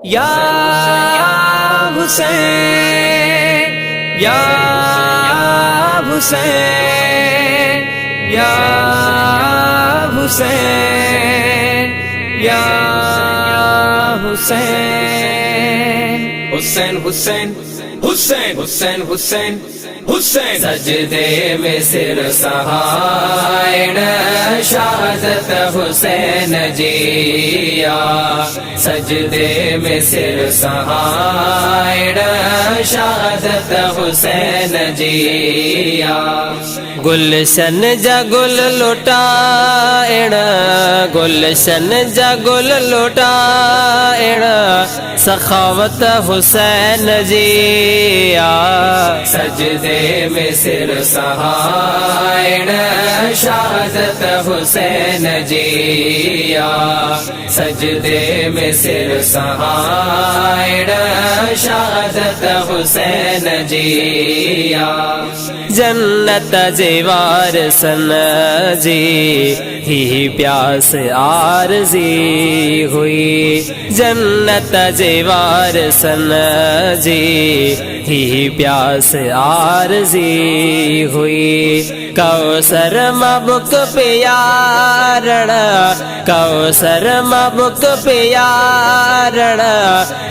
या हुसैन या हुसैन या हुसैन या हुसैन। हुसैन हुसैन हुसैन हुसैन हुसैन हुसैन। सजदे में सिर सहायण शहादत हुसैन जिया। सजदे में सिर सहायण शहादत हुसैन जिया। गुलशन जगुल लुटाएण गुलशन जगुल लुटाएण सखावत हुसैन जिया। सजदे में सिर सहायण शहादत हुसैन जिया। सजदे में सिर सहायण शहादत हुसैन जिया। जन्नत जीवार सन जी ही प्यास आरज़ी हुई। जन्नत जीवार सन जी ही प्यास आरज़ी हुई। कौसर मबुक प्यारण कौसर मबुक प्यारण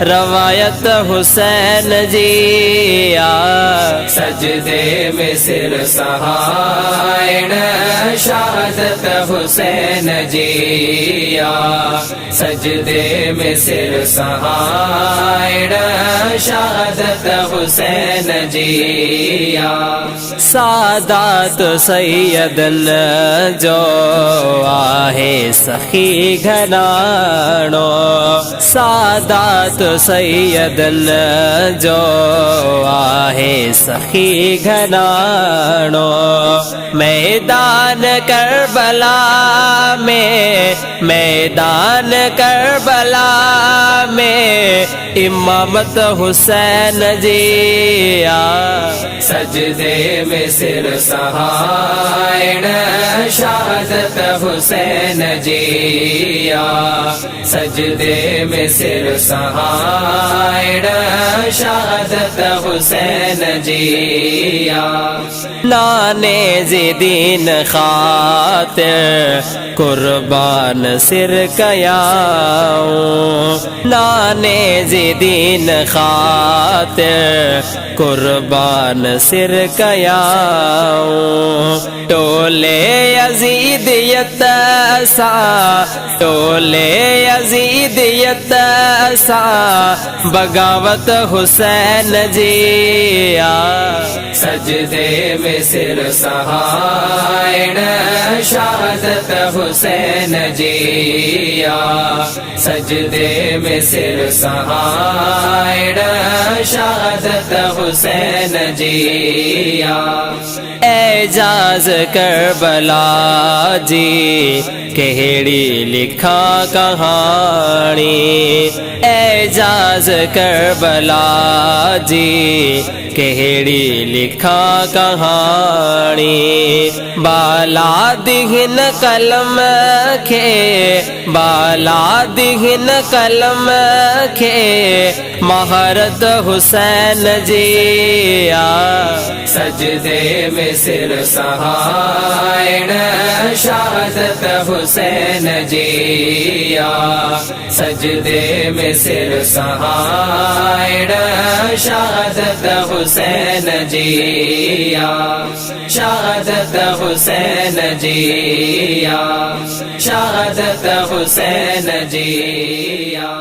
रवायत हुसैन जिया। सजदे में सिर सहायण शहादत हुसैन जिया। सजदे में सिर सहायण शहादत हुसैन जिया। सादात सैयदन जो आहे सखी घराणो। सादात सैयदन जो आहे सखी घराणो। मैदान करबला में मैदान करबला में इमामत हुसैन जिया। सजदे में सिर सहायण शहादत हुसैन जिया। सजदे में सिर सहायण शहादत हुसैन जिया। नाने ज़िदीन खातिर कुर्बान सिर कयाऊं। नाने ज़िदीन खातिर कुर्बान सिर कयाऊं। टोले यज़ीदियत सा टोले यज़ीदियत सा बगावत हुसैन जिया। सजदे में सिर सहायण शहादत हुसैन जिया। सजदे में सिर सहायण शहादत हुसैन जिया। एजाज करबला जी केहड़ी लिखा कहानी। एजाज करबला जी केहड़ी लिखा कहानी। बाला दिहन कलम खे बाला दिहन कलम खे महारत हुसैन जिया। सजदे में सिर सहायण शहादत हुसैन जिया। सजदे में सिर सहायण शहादत हुसैन जिया। शहादत हुसैन जिया। शहादत हुसैन जिया।